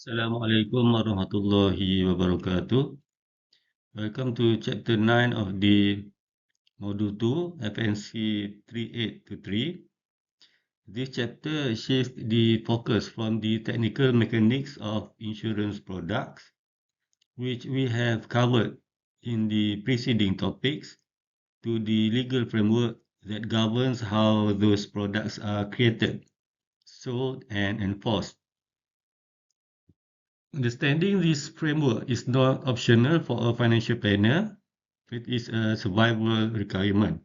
Assalamualaikum warahmatullahi wabarakatuh. Welcome to chapter 9 of the module 2, FNC 3823. This chapter shifts the focus from the technical mechanics of insurance products, which we have covered in the preceding topics, to the legal framework that governs how those products are created, sold, and enforced. Understanding this framework is not optional for a financial planner, it is a survival requirement.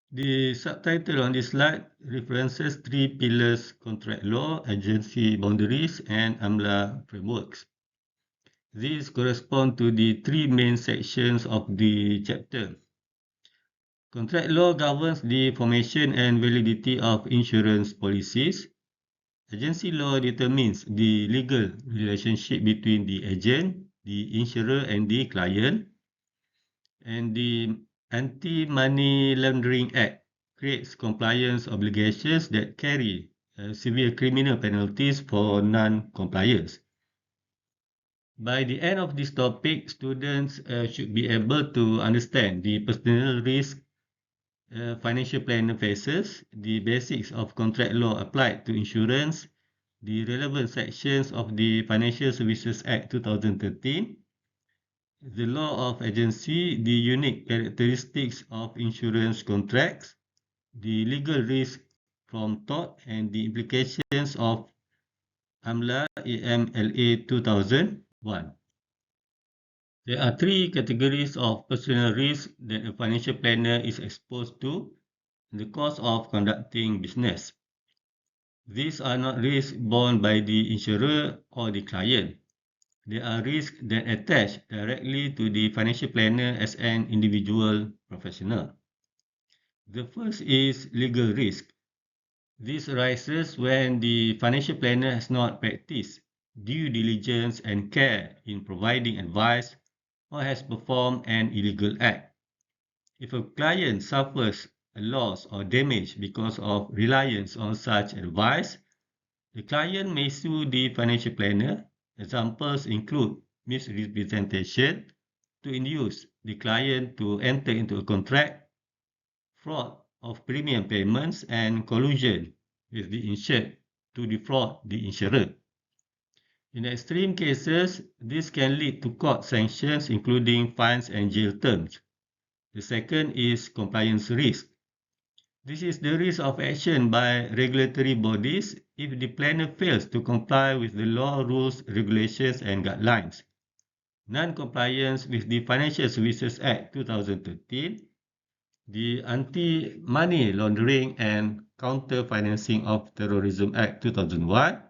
The subtitle on this slide references three pillars: contract law, agency boundaries, and AMLA frameworks. These correspond to the three main sections of the chapter. Contract law governs the formation and validity of insurance policies. Agency law determines the legal relationship between the agent, the insurer, and the client. And the Anti-Money Laundering Act creates compliance obligations that carry severe criminal penalties for non-compliance. By the end of this topic, students should be able to understand the personal risk financial planner faces, the basics of contract law applied to insurance, the relevant sections of the Financial Services Act 2013, the law of agency, the unique characteristics of insurance contracts, the legal risk from tort, and the implications of AMLA 2001. There are three categories of personal risk that a financial planner is exposed to in the course of conducting business. These are not risks borne by the insurer or the client. They are risks that attach directly to the financial planner as an individual professional. The first is legal risk. This arises when the financial planner has not practiced due diligence and care in providing advice or has performed an illegal act. If a client suffers a loss or damage because of reliance on such advice, the client may sue the financial planner. Examples include misrepresentation to induce the client to enter into a contract, fraud of premium payments, and collusion with the insured to defraud the insurer. In extreme cases, this can lead to court sanctions, including fines and jail terms. The second is compliance risk. This is the risk of action by regulatory bodies if the planner fails to comply with the law, rules, regulations, and guidelines. Non-compliance with the Financial Services Act 2013, the Anti-Money Laundering and Counter-Financing of Terrorism Act 2001,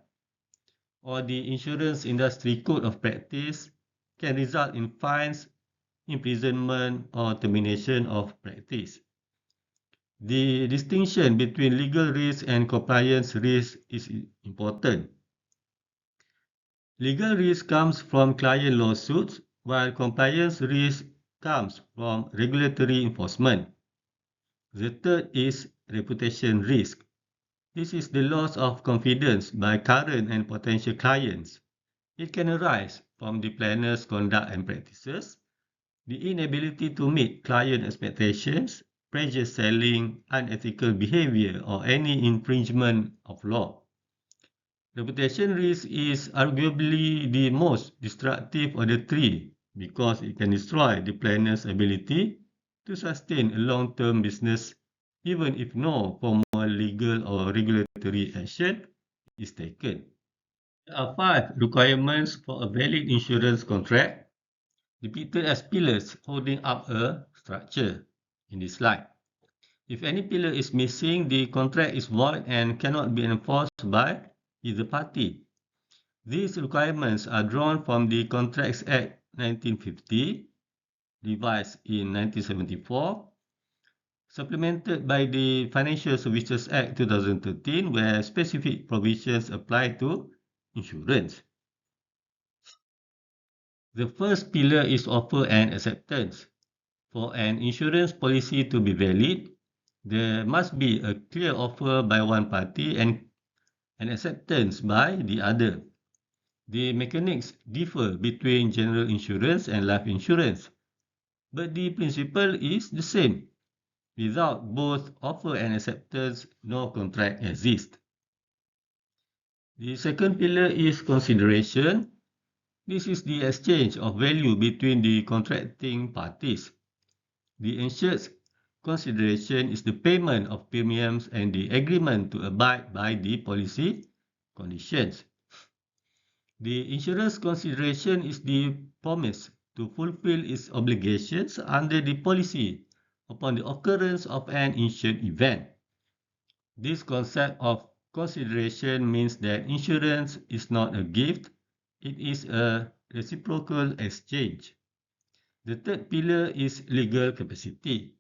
or the Insurance Industry Code of Practice can result in fines, imprisonment, or termination of practice. The distinction between legal risk and compliance risk is important. Legal risk comes from client lawsuits, while compliance risk comes from regulatory enforcement. The third is reputation risk. This is the loss of confidence by current and potential clients. It can arise from the planner's conduct and practices, the inability to meet client expectations, pressure selling, unethical behavior, or any infringement of law. Reputation risk is arguably the most destructive of the three because it can destroy the planner's ability to sustain a long-term business even if no formal legal or regulatory action is taken. There are 5 requirements for a valid insurance contract, depicted as pillars holding up a structure in this slide. If any pillar is missing, the contract is void and cannot be enforced by either party. These requirements are drawn from the Contracts Act 1950, revised in 1974, supplemented by the Financial Services Act 2013, where specific provisions apply to insurance. The first pillar is offer and acceptance. For an insurance policy to be valid, there must be a clear offer by one party and an acceptance by the other. The mechanics differ between general insurance and life insurance, but the principle is the same. Without both offer and acceptance, no contract exists. The second pillar is consideration. This is the exchange of value between the contracting parties. The insured's consideration is the payment of premiums and the agreement to abide by the policy conditions. The insurer's consideration is the promise to fulfill its obligations under the policy upon the occurrence of an insured event. This concept of consideration means that insurance is not a gift, it is a reciprocal exchange. The third pillar is legal capacity.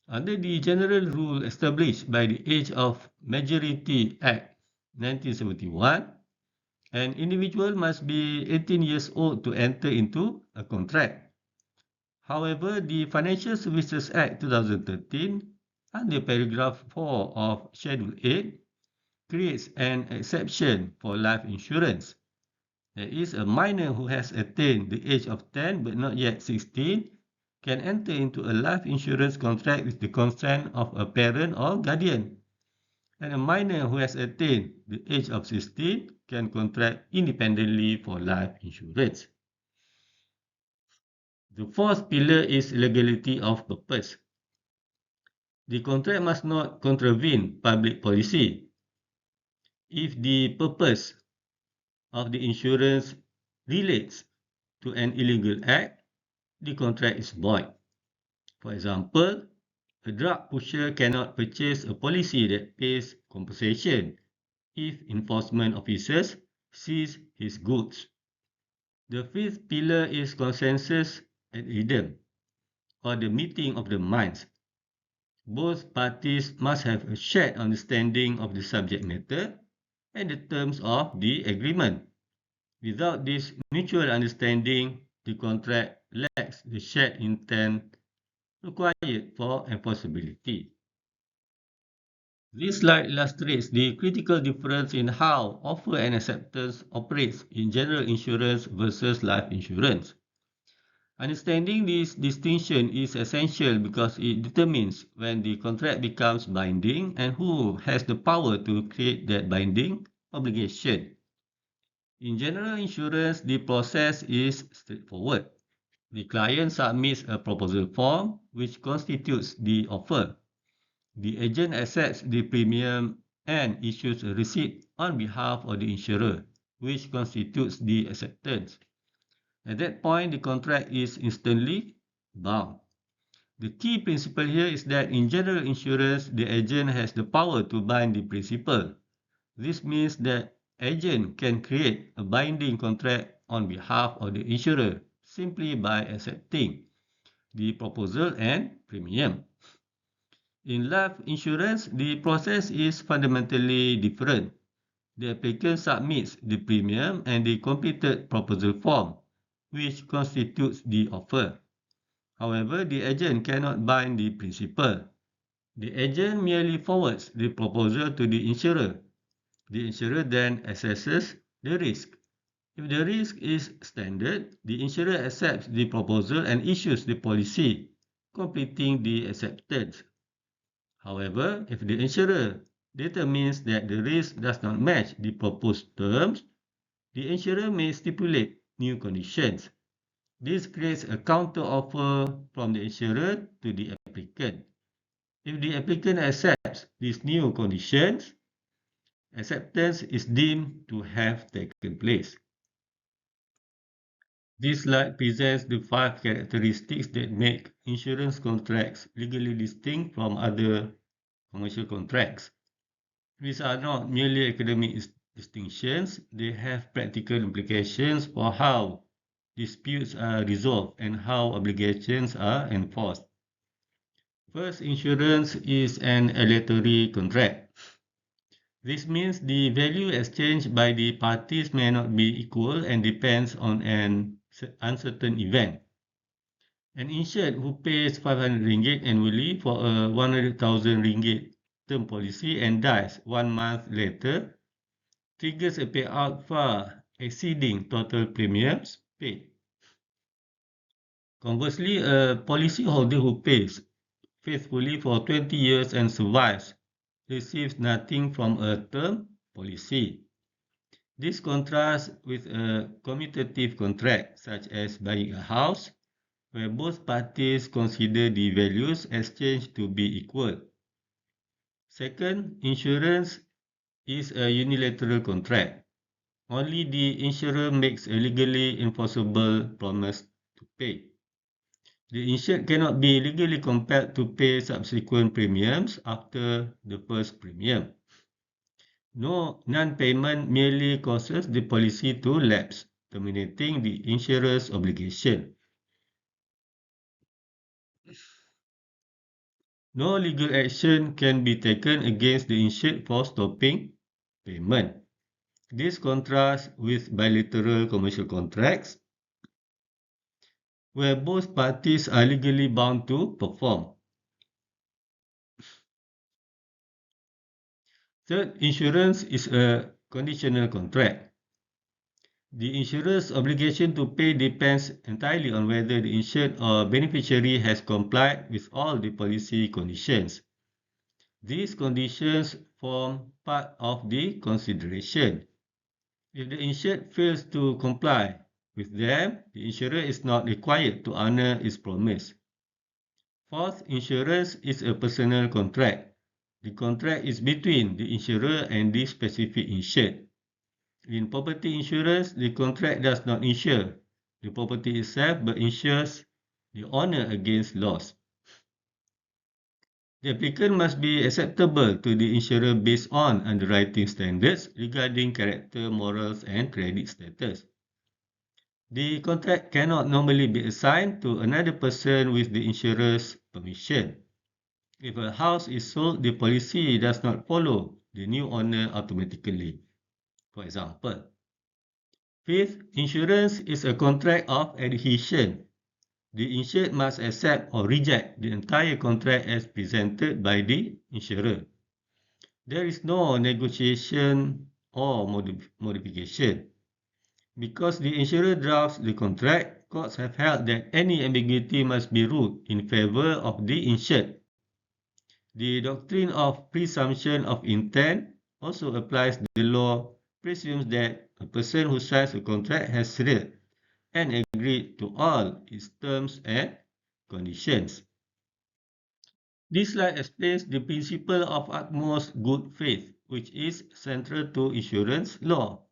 Under the general rule established by the Age of Majority Act 1971, an individual must be 18 years old to enter into a contract. However, the Financial Services Act 2013, under paragraph 4 of Schedule 8, creates an exception for life insurance. There is a minor who has attained the age of 10 but not yet 16 can enter into a life insurance contract with the consent of a parent or guardian. And a minor who has attained the age of 16 can contract independently for life insurance. The fourth pillar is legality of purpose. The contract must not contravene public policy. If the purpose of the insurance relates to an illegal act, the contract is void. For example, a drug pusher cannot purchase a policy that pays compensation if enforcement officers seize his goods. The fifth pillar is consensus and rhythm, or the meeting of the minds. Both parties must have a shared understanding of the subject matter and the terms of the agreement. Without this mutual understanding, the contract lacks the shared intent required for enforceability. This slide illustrates the critical difference in how offer and acceptance operates in general insurance versus life insurance. Understanding this distinction is essential because it determines when the contract becomes binding and who has the power to create that binding obligation. In general insurance, the process is straightforward. The client submits a proposal form which constitutes the offer. The agent accepts the premium and issues a receipt on behalf of the insurer, which constitutes the acceptance. At that point, the contract is instantly bound. The key principle here is that in general insurance, the agent has the power to bind the principal. This means that agent can create a binding contract on behalf of the insurer simply by accepting the proposal and premium. In life insurance, the process is fundamentally different. The applicant submits the premium and the completed proposal form, which constitutes the offer. However, the agent cannot bind the principal. The agent merely forwards the proposal to the insurer. The insurer then assesses the risk. If the risk is standard, the insurer accepts the proposal and issues the policy, completing the acceptance. However, if the insurer determines that the risk does not match the proposed terms, the insurer may stipulate new conditions. This creates a counter-offer from the insurer to the applicant. If the applicant accepts these new conditions, acceptance is deemed to have taken place. This slide presents the 5 characteristics that make insurance contracts legally distinct from other commercial contracts. These are not merely academic distinctions, they have practical implications for how disputes are resolved and how obligations are enforced. First, insurance is an aleatory contract. This means the value exchanged by the parties may not be equal and depends on an uncertain event. An insured who pays 500 ringgit annually for a 100,000 ringgit term policy and dies 1 month later triggers a payout far exceeding total premiums paid. Conversely, a policyholder who pays faithfully for 20 years and survives receives nothing from a term policy. This contrasts with a commutative contract, such as buying a house, where both parties consider the values exchanged to be equal. Second, insurance is a unilateral contract. Only the insurer makes a legally enforceable promise to pay. The insured cannot be legally compelled to pay subsequent premiums after the first premium. No non-payment merely causes the policy to lapse, terminating the insurer's obligation. No legal action can be taken against the insured for stopping payment. This contrasts with bilateral commercial contracts, where both parties are legally bound to perform. Third, insurance is a conditional contract. The insurer's obligation to pay depends entirely on whether the insured or beneficiary has complied with all the policy conditions. These conditions form part of the consideration. If the insured fails to comply with them, the insurer is not required to honor its promise. Fourth, insurance is a personal contract. The contract is between the insurer and the specific insured. In property insurance, the contract does not insure the property itself but insures the owner against loss. The applicant must be acceptable to the insurer based on underwriting standards regarding character, morals, and credit status. The contract cannot normally be assigned to another person with the insurer's permission. If a house is sold, the policy does not follow the new owner automatically. For example, fifth, insurance is a contract of adhesion. The insured must accept or reject the entire contract as presented by the insurer. There is no negotiation or modification. Because the insurer drafts the contract, courts have held that any ambiguity must be ruled in favor of the insured. The doctrine of presumption of intent also applies. The law presumes that a person who signs a contract has read and agreed to all its terms and conditions. This slide explains the principle of utmost good faith, which is central to insurance law.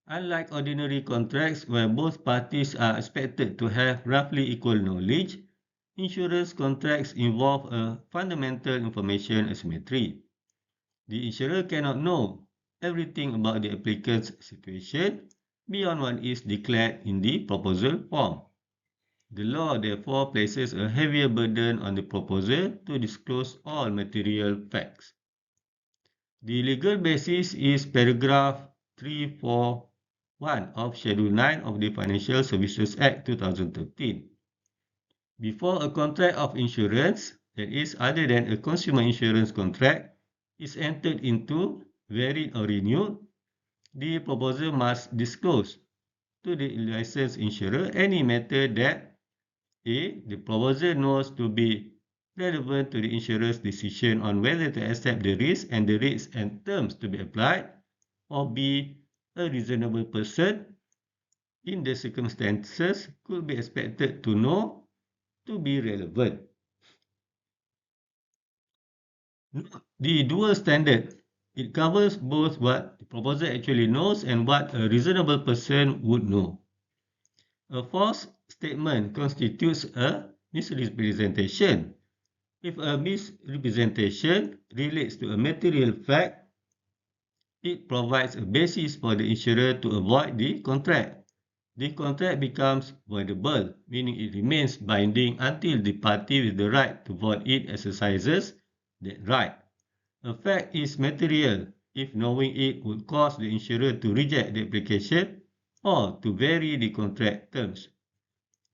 Unlike ordinary contracts where both parties are expected to have roughly equal knowledge, insurance contracts involve a fundamental information asymmetry. The insurer cannot know everything about the applicant's situation beyond what is declared in the proposal form. The law therefore places a heavier burden on the proposer to disclose all material facts. The legal basis is paragraph 341 of Schedule 9 of the Financial Services Act 2013. Before a contract of insurance, that is other than a consumer insurance contract, is entered into, varied or renewed, the proposer must disclose to the licensed insurer any matter that A. The proposer knows to be relevant to the insurer's decision on whether to accept the risk and the rates and terms to be applied, or B. A reasonable person in the circumstances could be expected to know to be relevant. The dual standard, it covers both what the proposer actually knows and what a reasonable person would know. A false statement constitutes a misrepresentation. If a misrepresentation relates to a material fact, it provides a basis for the insurer to avoid the contract. The contract becomes voidable, meaning it remains binding until the party with the right to void it exercises that right. A fact is material if knowing it would cause the insurer to reject the application or to vary the contract terms,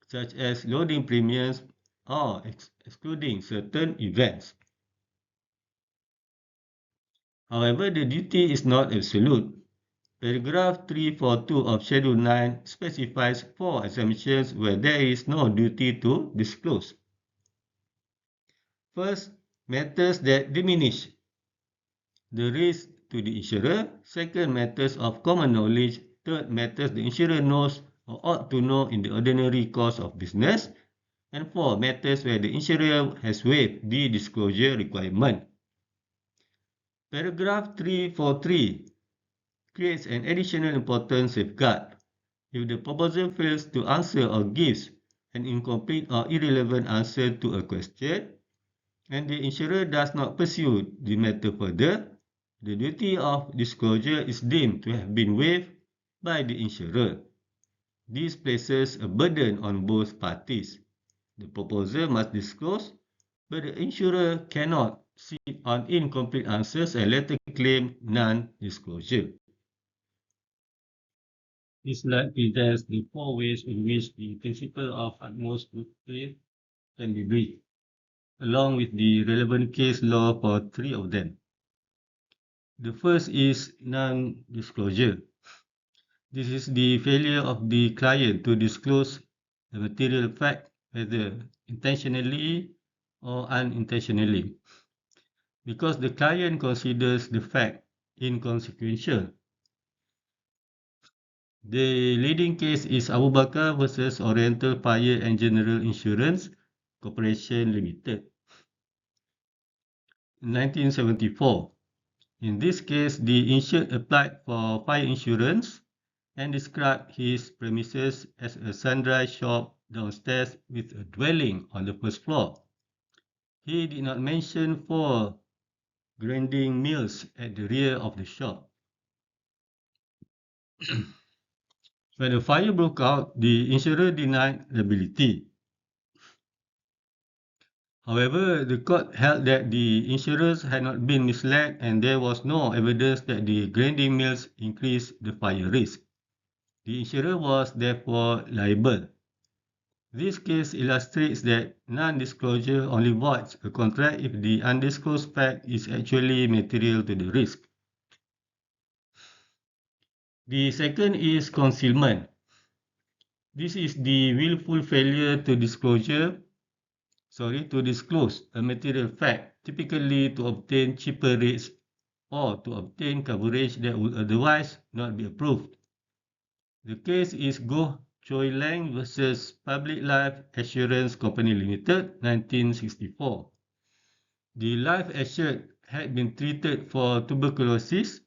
such as loading premiums or excluding certain events. However, the duty is not absolute. Paragraph 342 of Schedule 9 specifies 4 exemptions where there is no duty to disclose. First, matters that diminish the risk to the insurer. Second, matters of common knowledge. Third, matters the insurer knows or ought to know in the ordinary course of business. And four, matters where the insurer has waived the disclosure requirement. Paragraph 343 creates an additional important safeguard. If the proposer fails to answer or gives an incomplete or irrelevant answer to a question, and the insurer does not pursue the matter further, the duty of disclosure is deemed to have been waived by the insurer. This places a burden on both parties. The proposer must disclose, but the insurer cannot sit on incomplete answers and later claim non-disclosure. This slide presents the 4 ways in which the principle of utmost good faith can be breached, along with the relevant case law for 3 of them. The first is non-disclosure. This is the failure of the client to disclose the material fact, whether intentionally or unintentionally, because the client considers the fact inconsequential. The leading case is Abu Bakar versus Oriental Fire and General Insurance Corporation Limited, 1974. In this case, the insured applied for fire insurance and described his premises as a sundry shop downstairs with a dwelling on the first floor. He did not mention 4 grinding mills at the rear of the shop. When the fire broke out, the insurer denied liability. However, the court held that the insurers had not been misled and there was no evidence that the grinding mills increased the fire risk. The insurer was therefore liable. This case illustrates that non-disclosure only voids a contract if the undisclosed fact is actually material to the risk. The second is concealment. This is the willful failure to disclose a material fact, typically to obtain cheaper rates or to obtain coverage that would otherwise not be approved. The case is Goh Choi Lang versus Public Life Assurance Company Limited, 1964. The life assured had been treated for tuberculosis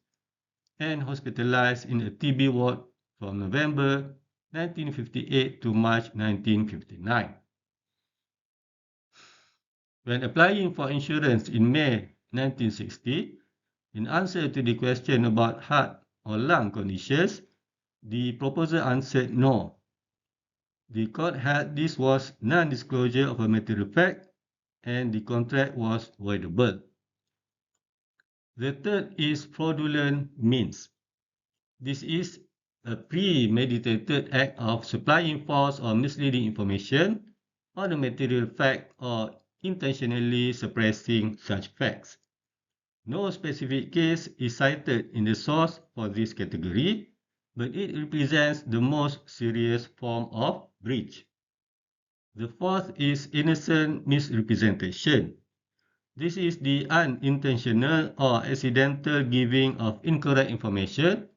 and hospitalized in a TB ward from November 1958 to March 1959. When applying for insurance in May 1960, in answer to the question about heart or lung conditions, the proposer answered no. The court held this was non-disclosure of a material fact and the contract was voidable. The third is fraudulent means. This is a premeditated act of supplying false or misleading information on a material fact or intentionally suppressing such facts. No specific case is cited in the source for this category, but it represents the most serious form of breach. The fourth is innocent misrepresentation. This is the unintentional or accidental giving of incorrect information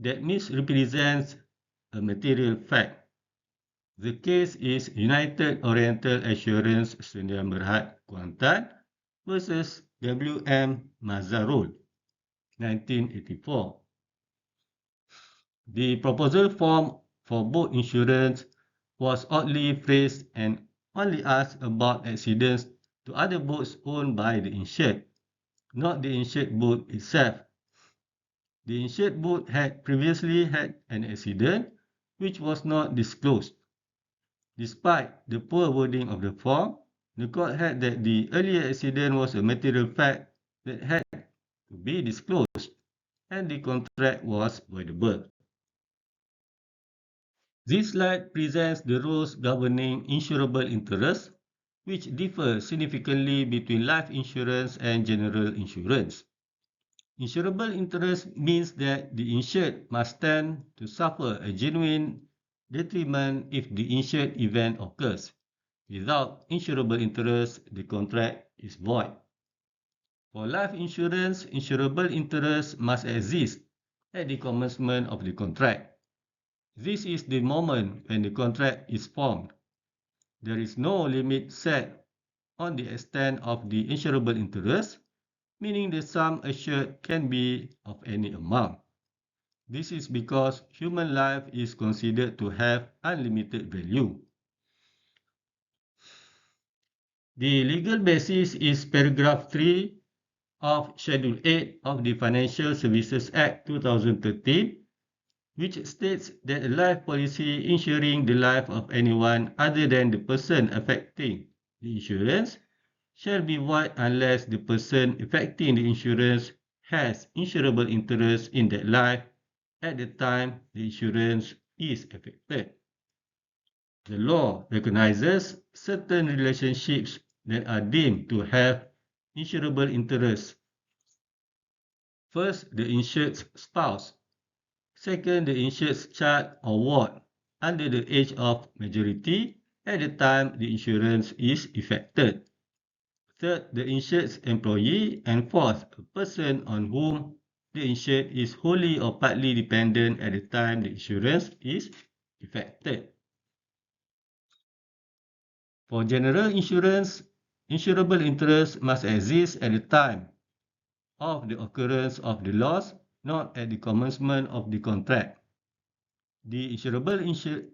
that misrepresents a material fact. The case is United Oriental Assurance Sdn Bhd Kuantan versus W.M. Mazarul, 1984. The proposal form for both insurance was oddly phrased and only asked about accidents to other boats owned by the insured, not the insured boat itself. The insured boat had previously had an accident which was not disclosed. Despite the poor wording of the form, the court held that the earlier accident was a material fact that had to be disclosed and the contract was voidable. This slide presents the rules governing insurable interests, which differ significantly between life insurance and general insurance. Insurable interest means that the insured must stand to suffer a genuine detriment if the insured event occurs. Without insurable interest, the contract is void. For life insurance, insurable interest must exist at the commencement of the contract. This is the moment when the contract is formed. There is no limit set on the extent of the insurable interest, meaning the sum assured can be of any amount. This is because human life is considered to have unlimited value. The legal basis is paragraph 3 of Schedule 8 of the Financial Services Act 2013, which states that a life policy insuring the life of anyone other than the person affecting the insurance shall be void unless the person affecting the insurance has insurable interest in that life at the time the insurance is affected. The law recognizes certain relationships that are deemed to have insurable interest. First, the insured's spouse. Second, the insured's child or ward under the age of majority at the time the insurance is effected. Third, the insured's employee. And fourth, a person on whom the insured is wholly or partly dependent at the time the insurance is effected. For general insurance, insurable interest must exist at the time of the occurrence of the loss, not at the commencement of the contract. The insurable interest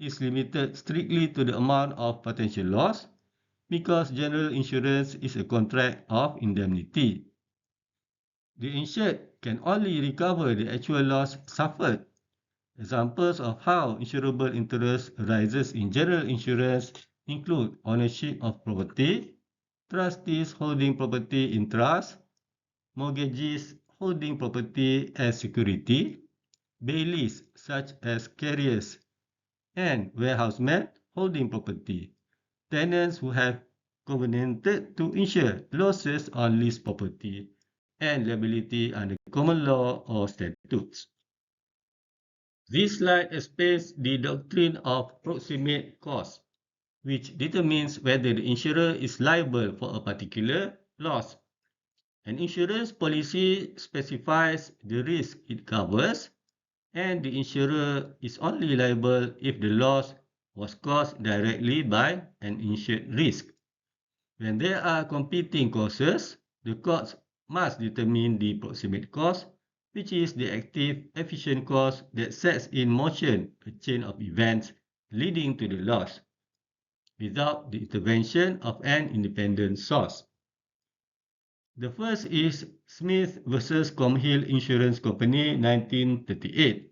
is limited strictly to the amount of potential loss because general insurance is a contract of indemnity. The insured can only recover the actual loss suffered. Examples of how insurable interest arises in general insurance include ownership of property, trustees holding property in trust, mortgagees holding property as security, bailees such as carriers, and warehousemen holding property, tenants who have covenanted to insure losses on leased property, and liability under common law or statutes. This slide explains the doctrine of proximate cause, which determines whether the insurer is liable for a particular loss. An insurance policy specifies the risk it covers, and the insurer is only liable if the loss was caused directly by an insured risk. When there are competing causes, the courts must determine the proximate cause, which is the active, efficient cause that sets in motion a chain of events leading to the loss, without the intervention of an independent source. The first is Smith versus Comhill Insurance Company, 1938.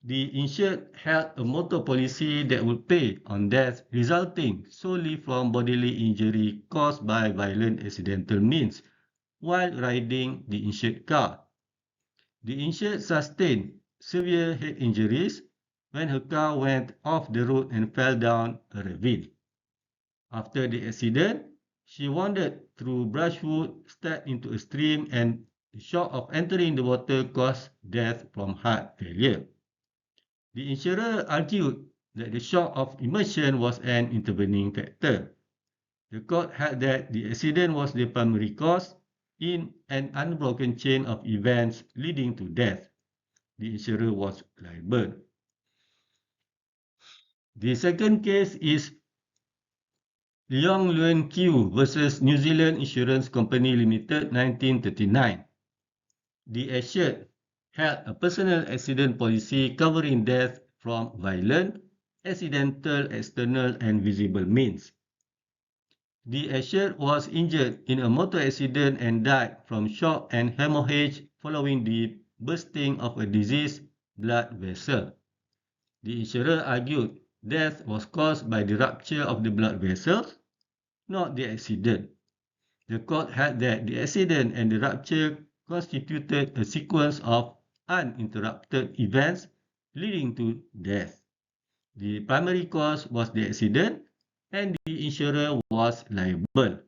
The insured held a motor policy that would pay on death resulting solely from bodily injury caused by violent accidental means while riding the insured car. The insured sustained severe head injuries when her car went off the road and fell down a ravine. After the accident, she wandered through brushwood, stepped into a stream, and the shock of entering the water caused death from heart failure. The insurer argued that the shock of immersion was an intervening factor. The court held that the accident was the primary cause in an unbroken chain of events leading to death. The insurer was liable. The second case is Leong Luen Kiu versus New Zealand Insurance Company Limited, 1939. The assured held a personal accident policy covering death from violent, accidental, external, and visible means. The assured was injured in a motor accident and died from shock and hemorrhage following the bursting of a diseased blood vessel. The insurer argued death was caused by the rupture of the blood vessels, not the accident. The court held that the accident and the rupture constituted a sequence of uninterrupted events leading to death. The primary cause was the accident and the insurer was liable.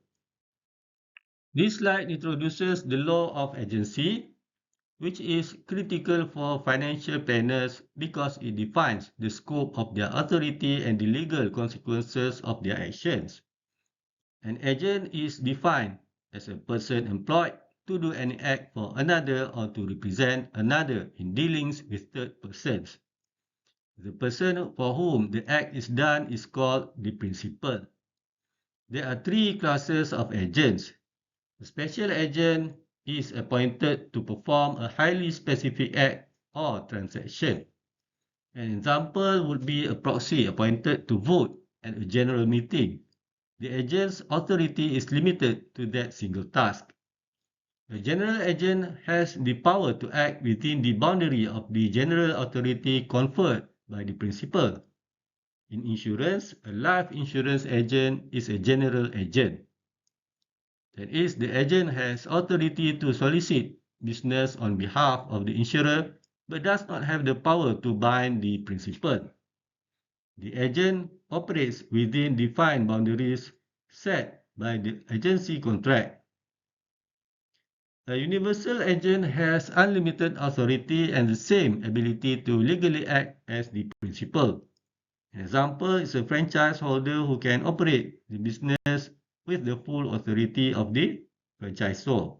This slide introduces the law of agency, which is critical for financial planners because it defines the scope of their authority and the legal consequences of their actions. An agent is defined as a person employed to do any act for another or to represent another in dealings with third persons. The person for whom the act is done is called the principal. There are three classes of agents. A special agent is appointed to perform a highly specific act or transaction. An example would be a proxy appointed to vote at a general meeting. The agent's authority is limited to that single task. The general agent has the power to act within the boundary of the general authority conferred by the principal. In insurance, a life insurance agent is a general agent. That is, the agent has authority to solicit business on behalf of the insurer but does not have the power to bind the principal. The agent operates within defined boundaries set by the agency contract. A universal agent has unlimited authority and the same ability to legally act as the principal. An example is a franchise holder who can operate the business with the full authority of the franchisor.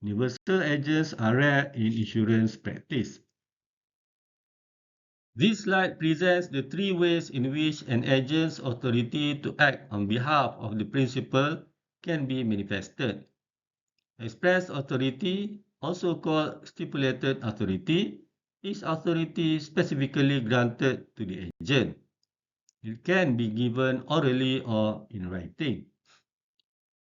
Universal agents are rare in insurance practice. This slide presents the three ways in which an agent's authority to act on behalf of the principal can be manifested. Express authority, also called stipulated authority, is authority specifically granted to the agent. It can be given orally or in writing.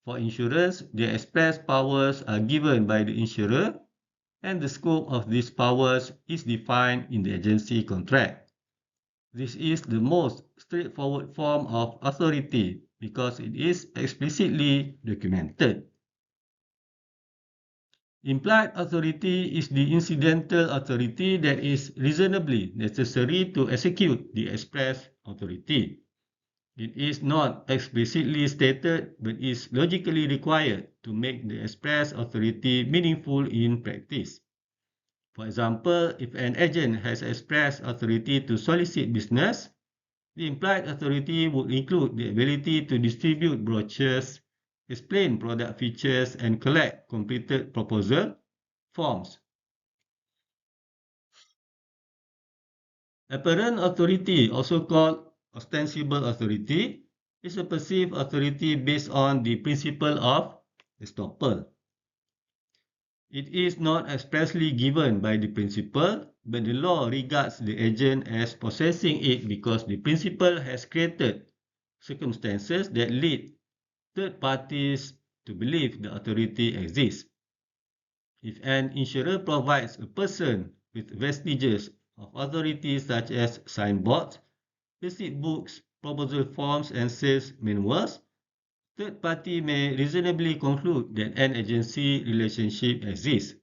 For insurance, the express powers are given by the insurer, and the scope of these powers is defined in the agency contract. This is the most straightforward form of authority because it is explicitly documented. Implied authority is the incidental authority that is reasonably necessary to execute the express authority. It is not explicitly stated but is logically required to make the express authority meaningful in practice. For example, if an agent has express authority to solicit business, the implied authority would include the ability to distribute brochures, explain product features, and collect completed proposal forms. Apparent authority, also called ostensible authority, is a perceived authority based on the principle of estoppel. It is not expressly given by the principal, but the law regards the agent as possessing it because the principal has created circumstances that lead third parties to believe the authority exists. If an insurer provides a person with vestiges of authority such as signboards, receipt books, proposal forms, and sales manuals, third party may reasonably conclude that an agency relationship exists.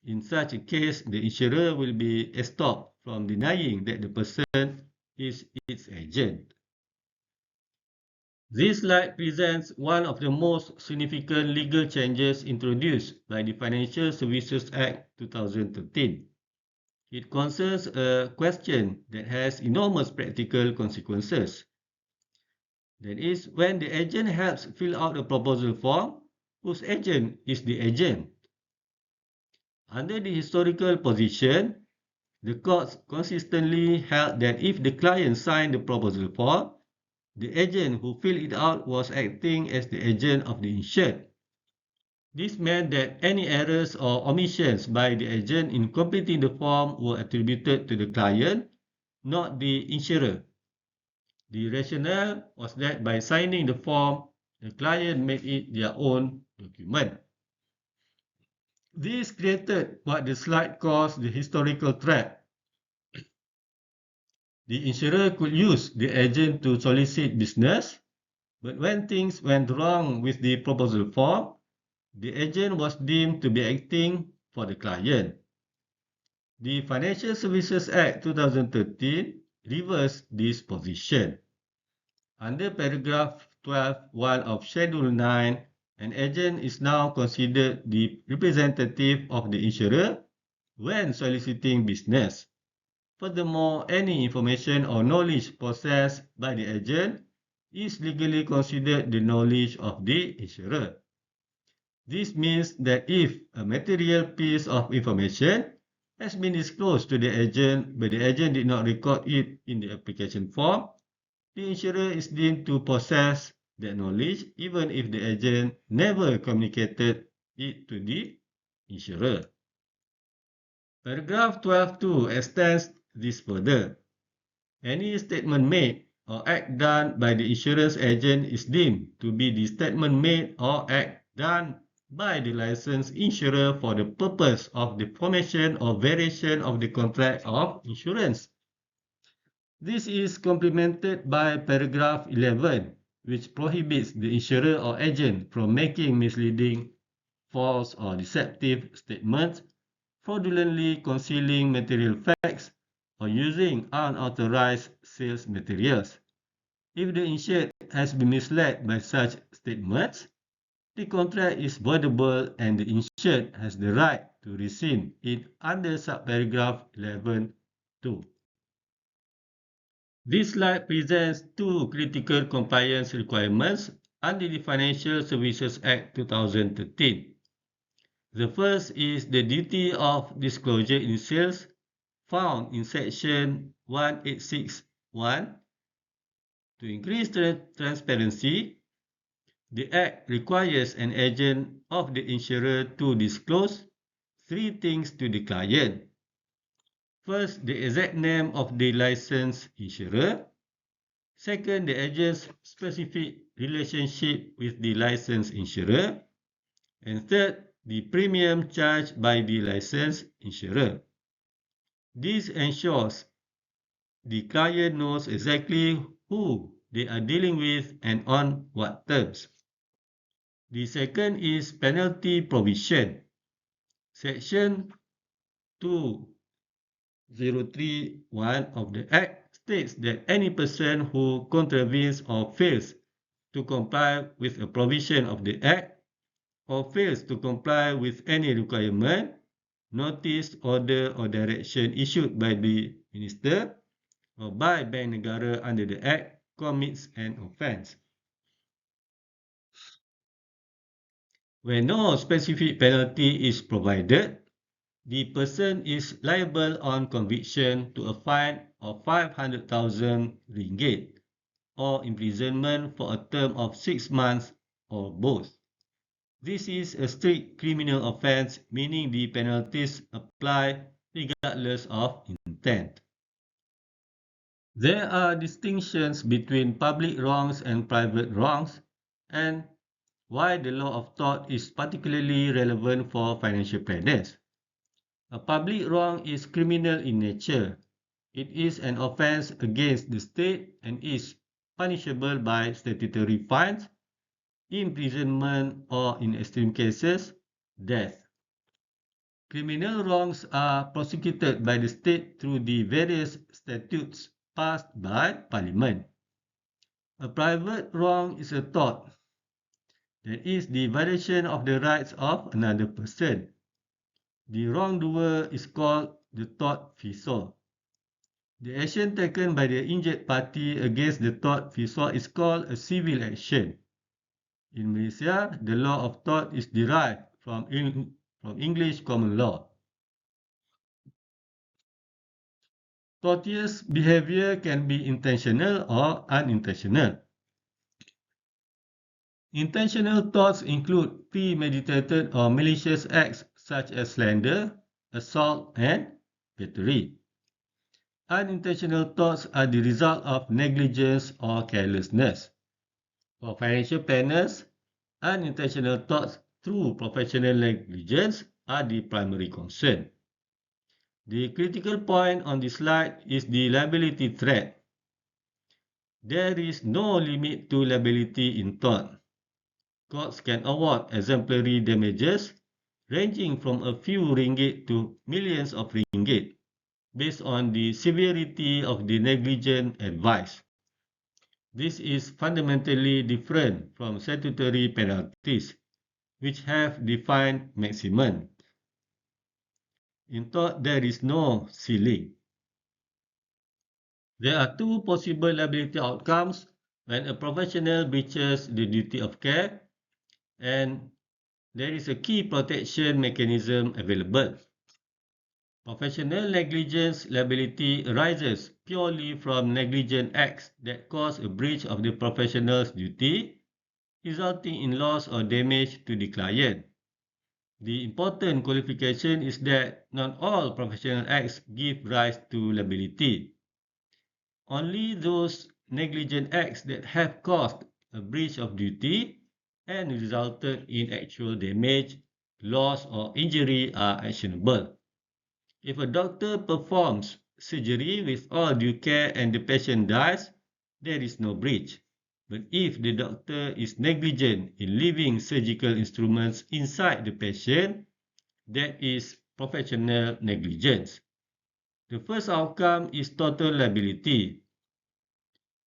In such a case, the insurer will be stopped from denying that the person is its agent. This slide presents one of the most significant legal changes introduced by the Financial Services Act 2013. It concerns a question that has enormous practical consequences. That is, when the agent helps fill out a proposal form, whose agent is the agent? Under the historical position, the courts consistently held that if the client signed the proposal form, the agent who filled it out was acting as the agent of the insured. This meant that any errors or omissions by the agent in completing the form were attributed to the client, not the insurer. The rationale was that by signing the form, the client made it their own document. This created what the slide calls the historical trap. The insurer could use the agent to solicit business, but when things went wrong with the proposal form, the agent was deemed to be acting for the client. The Financial Services Act 2013 reversed this position. Under paragraph 12(1) of Schedule 9, An agent is now considered the representative of the insurer when soliciting business. Furthermore, any information or knowledge possessed by the agent is legally considered the knowledge of the insurer. This means that if a material piece of information has been disclosed to the agent but the agent did not record it in the application form, the insurer is deemed to possess that knowledge even if the agent never communicated it to the insurer. Paragraph 12.2 extends this further. Any statement made or act done by the insurance agent is deemed to be the statement made or act done by the licensed insurer for the purpose of the formation or variation of the contract of insurance. This is complemented by paragraph 11, which prohibits the insurer or agent from making misleading, false or deceptive statements, fraudulently concealing material facts, or using unauthorized sales materials. If the insured has been misled by such statements, the contract is voidable and the insured has the right to rescind it under subparagraph 11.2. This slide presents two critical compliance requirements under the Financial Services Act 2013. The first is the duty of disclosure in sales found in section 1861. To increase transparency, the Act requires an agent of the insurer to disclose three things to the client. First, the exact name of the licensed insurer. Second, the agent's specific relationship with the licensed insurer. And third, the premium charged by the licensed insurer. This ensures the client knows exactly who they are dealing with and on what terms. The second is penalty provision. Section 2031 of the Act states that any person who contravenes or fails to comply with a provision of the Act or fails to comply with any requirement, notice, order or direction issued by the minister or by Bank Negara under the Act commits an offence. When no specific penalty is provided, the person is liable on conviction to a fine of 500,000 ringgit or imprisonment for a term of 6 months or both. This is a strict criminal offence, meaning the penalties apply regardless of intent. There are distinctions between public wrongs and private wrongs, and why the law of tort is particularly relevant for financial planners. A public wrong is criminal in nature. It is an offence against the state and is punishable by statutory fines, imprisonment, or in extreme cases, death. Criminal wrongs are prosecuted by the state through the various statutes passed by Parliament. A private wrong is a tort, that is the violation of the rights of another person. The wrongdoer is called the tortfeasor. The action taken by the injured party against the tortfeasor is called a civil action. In Malaysia, the law of tort is derived from English common law. Tortious behavior can be intentional or unintentional. Intentional torts include premeditated or malicious acts such as slander, assault, and battery. Unintentional torts are the result of negligence or carelessness. For financial planners, unintentional torts through professional negligence are the primary concern. The critical point on this slide is the liability threat. There is no limit to liability in tort. Courts can award exemplary damages ranging from a few ringgit to millions of ringgit based on the severity of the negligent advice. This is fundamentally different from statutory penalties, which have defined maximum. In tort, there is no ceiling. There are two possible liability outcomes when a professional breaches the duty of care, and there is a key protection mechanism available. Professional negligence liability arises purely from negligent acts that cause a breach of the professional's duty, resulting in loss or damage to the client. The important qualification is that not all professional acts give rise to liability. Only those negligent acts that have caused a breach of duty and resulted in actual damage, loss, or injury are actionable. If a doctor performs surgery with all due care and the patient dies, there is no breach. But if the doctor is negligent in leaving surgical instruments inside the patient, that is professional negligence. The first outcome is total liability,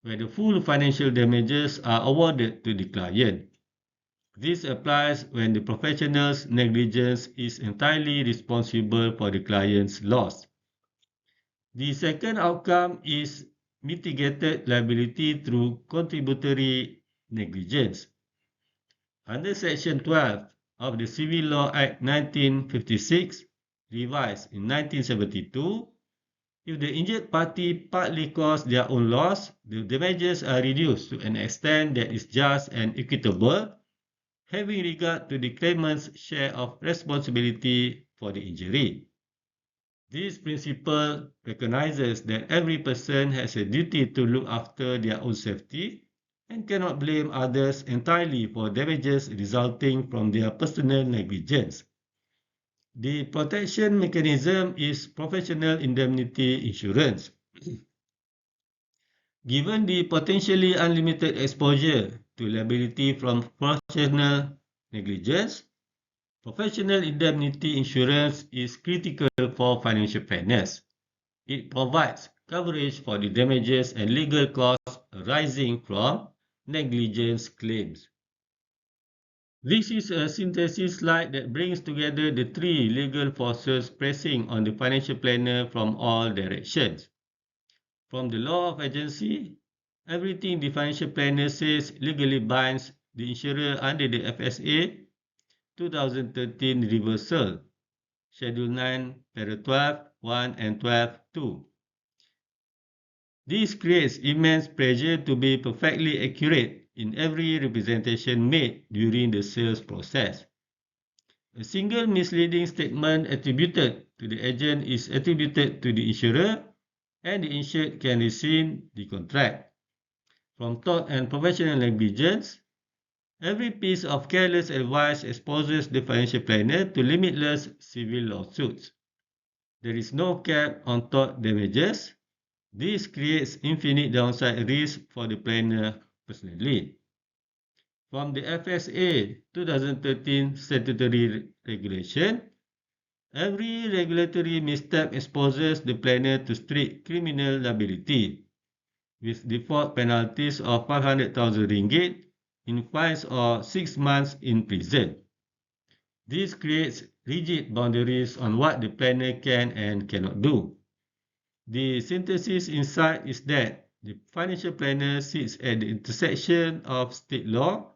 where the full financial damages are awarded to the client. This applies when the professional's negligence is entirely responsible for the client's loss. The second outcome is mitigated liability through contributory negligence. Under Section 12 of the Civil Law Act 1956, revised in 1972, if the injured party partly caused their own loss, the damages are reduced to an extent that is just and equitable, having regard to the claimant's share of responsibility for the injury. This principle recognizes that every person has a duty to look after their own safety and cannot blame others entirely for damages resulting from their personal negligence. The protection mechanism is professional indemnity insurance. Given the potentially unlimited exposure to liability from professional negligence, professional indemnity insurance is critical for financial fairness. It provides coverage for the damages and legal costs arising from negligence claims. This is a synthesis slide that brings together the three legal forces pressing on the financial planner from all directions. From the law of agency, everything the financial planner says legally binds the insurer under the FSA 2013 reversal, Schedule 9, Para 12, 1 and 12, 2. This creates immense pressure to be perfectly accurate in every representation made during the sales process. A single misleading statement attributed to the agent is attributed to the insurer, and the insured can rescind the contract. From tort and professional negligence, every piece of careless advice exposes the financial planner to limitless civil lawsuits. There is no cap on tort damages. This creates infinite downside risk for the planner personally. From the FSA 2013 statutory regulation, every regulatory misstep exposes the planner to strict criminal liability, with default penalties of 500,000 ringgit in fines or 6 months in prison. This creates rigid boundaries on what the planner can and cannot do. The synthesis inside is that the financial planner sits at the intersection of state law,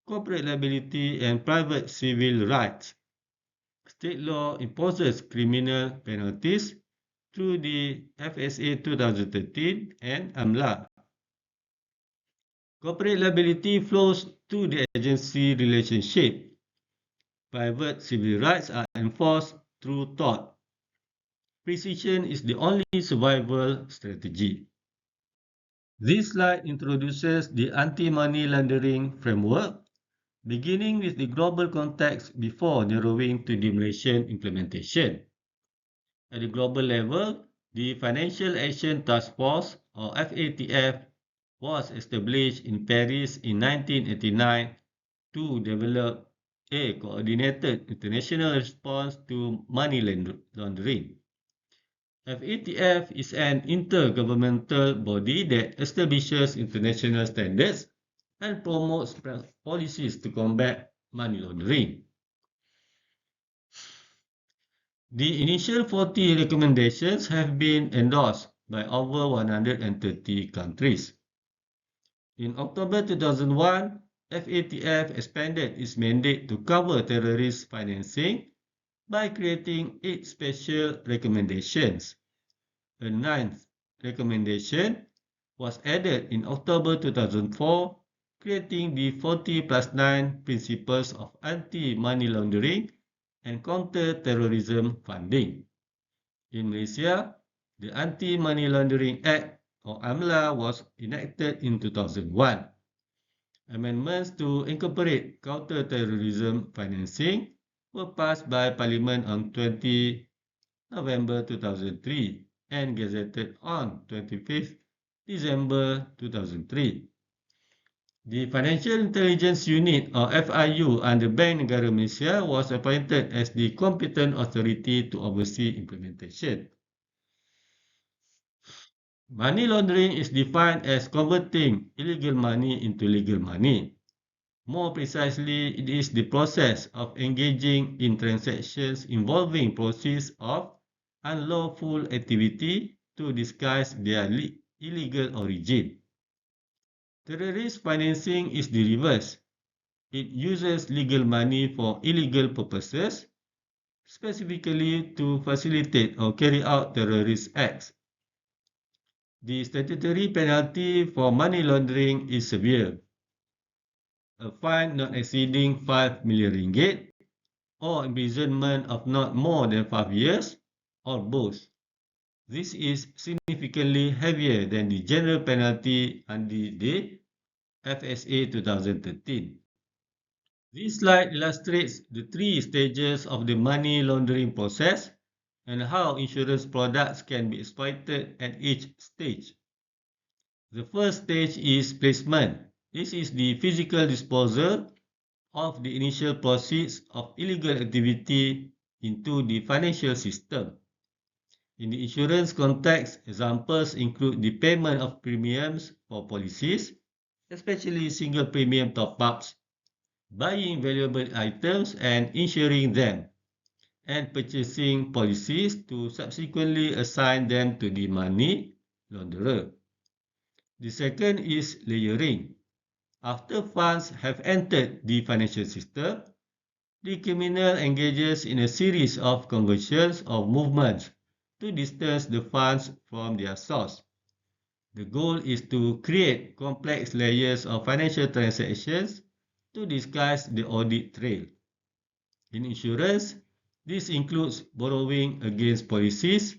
corporate liability, and private civil rights. State law imposes criminal penalties through the FSA 2013 and AMLA. Corporate liability flows through the agency relationship. Private civil rights are enforced through tort. Precision is the only survival strategy. This slide introduces the anti-money laundering framework, beginning with the global context before narrowing to the Malaysian implementation. At the global level, the Financial Action Task Force, or FATF, was established in Paris in 1989 to develop a coordinated international response to money laundering. FATF is an intergovernmental body that establishes international standards and promotes policies to combat money laundering. The initial 40 recommendations have been endorsed by over 130 countries. In October 2001, FATF expanded its mandate to cover terrorist financing by creating 8 special recommendations. A ninth recommendation was added in October 2004, creating the 40 plus 9 principles of anti-money laundering and counter-terrorism funding. In Malaysia, the Anti-Money Laundering Act, or AMLA, was enacted in 2001. Amendments to incorporate counter-terrorism financing were passed by Parliament on 20 November 2003 and gazetted on 25th December 2003. The Financial Intelligence Unit, or FIU, under Bank Negara Malaysia was appointed as the competent authority to oversee implementation. Money laundering is defined as converting illegal money into legal money. More precisely, it is the process of engaging in transactions involving proceeds of unlawful activity to disguise their illegal origin. Terrorist financing is the reverse. It uses legal money for illegal purposes, specifically to facilitate or carry out terrorist acts. The statutory penalty for money laundering is severe. A fine not exceeding 5 million ringgit or imprisonment of not more than 5 years or both. This is significantly heavier than the general penalty under the FSA 2013. This slide illustrates the 3 stages of the money laundering process and how insurance products can be exploited at each stage. The first stage is placement. This is the physical disposal of the initial proceeds of illegal activity into the financial system. In the insurance context, examples include the payment of premiums for policies, especially single premium top-ups, buying valuable items and insuring them, and purchasing policies to subsequently assign them to the money launderer. The second is layering. After funds have entered the financial system, the criminal engages in a series of conversions or movements to distance the funds from their source. The goal is to create complex layers of financial transactions to disguise the audit trail. In insurance, this includes borrowing against policies,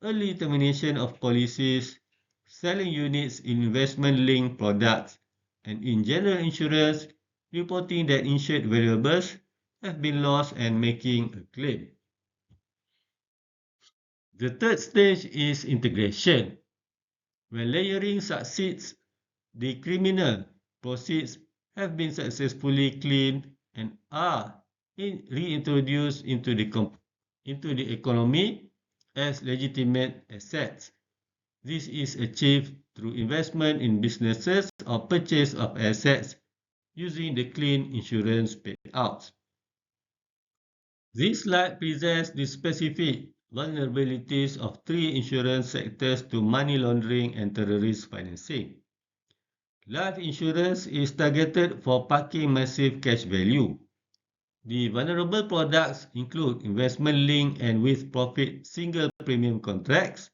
early termination of policies, selling units in investment-linked products, and in general insurance, reporting that insured valuables have been lost and making a claim. The third stage is integration. When layering succeeds, the criminal proceeds have been successfully cleaned and are reintroduced into the economy as legitimate assets. This is achieved through investment in businesses or purchase of assets using the clean insurance payouts. This slide presents the specific vulnerabilities of 3 insurance sectors to money laundering and terrorist financing. Life insurance is targeted for parking massive cash value. The vulnerable products include investment-linked and with-profit single premium contracts,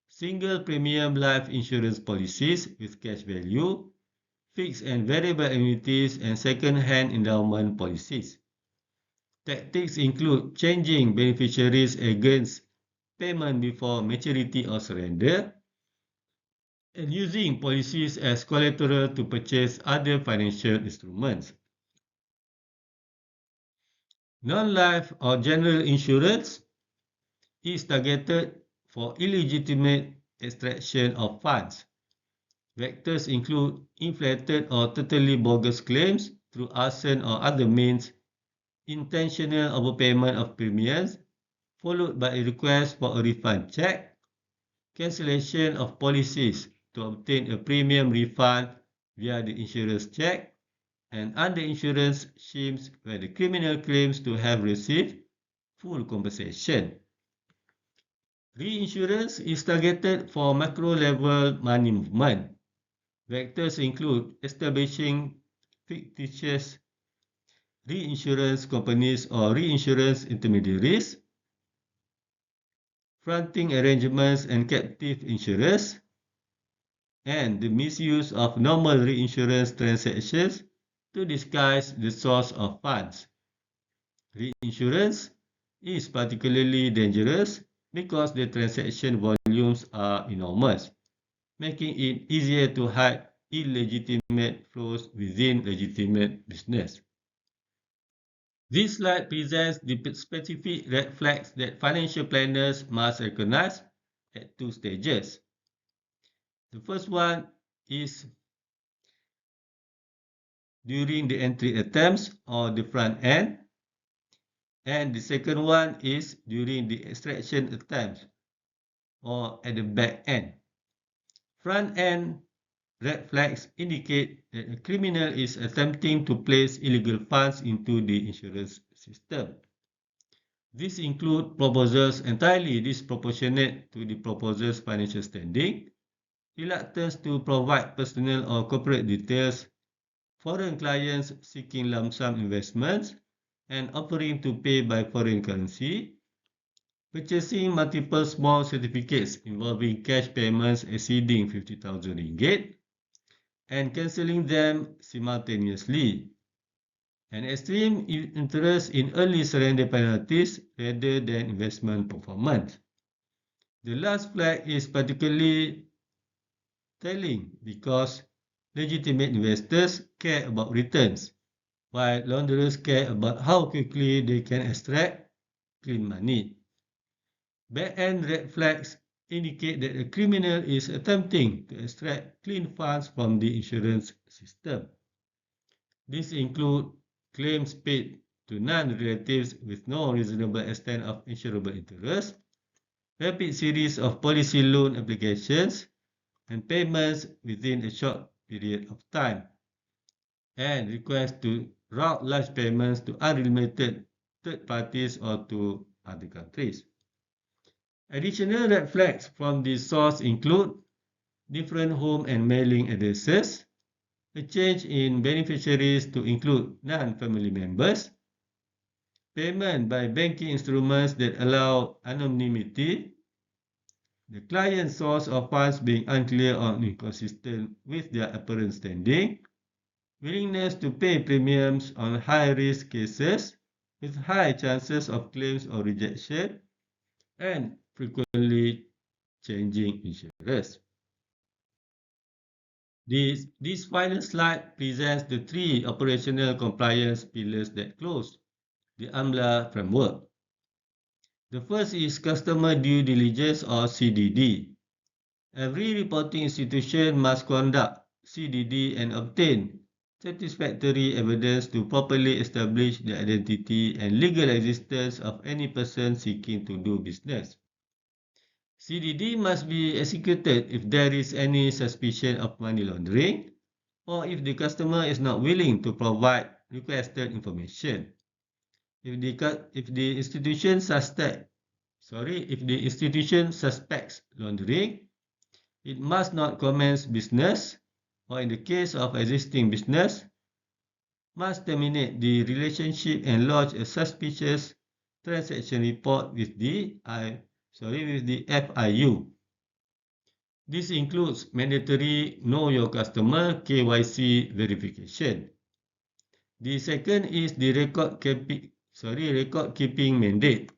single premium life insurance policies with cash value, fixed and variable annuities, and second-hand endowment policies. Tactics include changing beneficiaries against payment before maturity or surrender, and using policies as collateral to purchase other financial instruments. Non-life or general insurance is targeted for illegitimate extraction of funds. Vectors include inflated or totally bogus claims through arson or other means, intentional overpayment of premiums, followed by a request for a refund check, cancellation of policies to obtain a premium refund via the insurance check, and underinsurance schemes where the criminal claims to have received full compensation. Reinsurance is targeted for macro-level money movement. Vectors include establishing fictitious reinsurance companies or reinsurance intermediaries, fronting arrangements and captive insurers, and the misuse of normal reinsurance transactions to disguise the source of funds. Reinsurance is particularly dangerous because the transaction volumes are enormous, making it easier to hide illegitimate flows within legitimate business. This slide presents the specific red flags that financial planners must recognize at two stages. The first one is during the entry attempts or the front end, and the second one is during the extraction attempts or at the back end. Front end red flags indicate that a criminal is attempting to place illegal funds into the insurance system. These include proposals entirely disproportionate to the proposer's financial standing, reluctance to provide personal or corporate details, foreign clients seeking lump sum investments, and offering to pay by foreign currency, purchasing multiple small certificates involving cash payments exceeding 50,000 ringgit, and cancelling them simultaneously, and extreme interest in early surrender penalties rather than investment performance. The last flag is particularly telling because legitimate investors care about returns, while launderers care about how quickly they can extract clean money. Back-end red flags indicate that a criminal is attempting to extract clean funds from the insurance system. These include claims paid to non-relatives with no reasonable extent of insurable interest, rapid series of policy loan applications, and payments within a short period of time, and requests to route large payments to unlimited third parties or to other countries. Additional red flags from this source include different home and mailing addresses, a change in beneficiaries to include non-family members, payment by banking instruments that allow anonymity, the client's source of funds being unclear or inconsistent with their apparent standing, willingness to pay premiums on high-risk cases with high chances of claims or rejection, and frequently changing insurers. This final slide presents the three operational compliance pillars that close the AMLA framework. The first is customer due diligence or CDD. Every reporting institution must conduct CDD and obtain satisfactory evidence to properly establish the identity and legal existence of any person seeking to do business. CDD must be executed if there is any suspicion of money laundering or if the customer is not willing to provide requested information. If the institution suspects laundering, it must not commence business, or in the case of existing business, must terminate the relationship and lodge a suspicious transaction report with the FIU. This includes mandatory Know Your Customer (KYC) verification. The second is the record keeping mandate.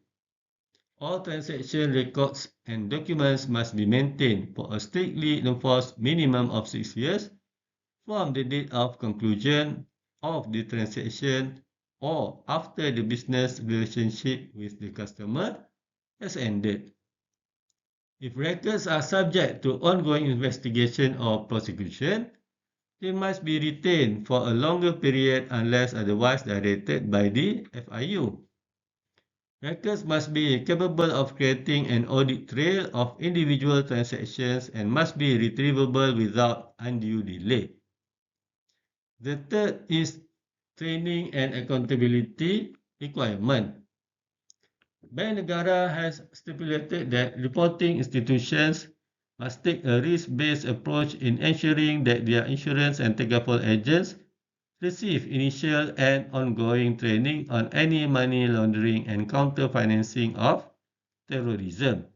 All transaction records and documents must be maintained for a strictly enforced minimum of 6 years from the date of conclusion of the transaction or after the business relationship with the customer has ended. If records are subject to ongoing investigation or prosecution, they must be retained for a longer period unless otherwise directed by the FIU. Records must be capable of creating an audit trail of individual transactions and must be retrievable without undue delay. The third is training and accountability requirement. Bank Negara has stipulated that reporting institutions must take a risk-based approach in ensuring that their insurance and Tegaful agents receive initial and ongoing training on any money laundering and counter-financing of terrorism.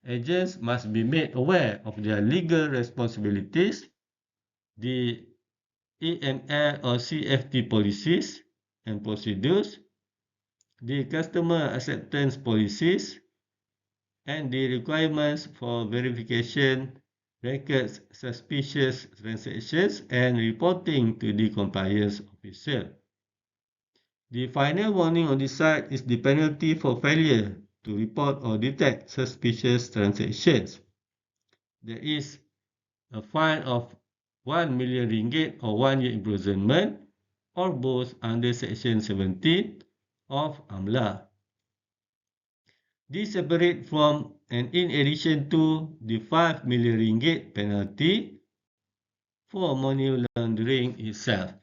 Agents must be made aware of their legal responsibilities, the AML or CFT policies and procedures, the customer acceptance policies, and the requirements for verification, records suspicious transactions, and reporting to the compliance officer. The final warning on this side is the penalty for failure to report or detect suspicious transactions. There is a fine of 1 million ringgit or 1 year imprisonment or both under Section 17 of AMLA. This separate from and in addition to the 5 million ringgit penalty for money laundering itself.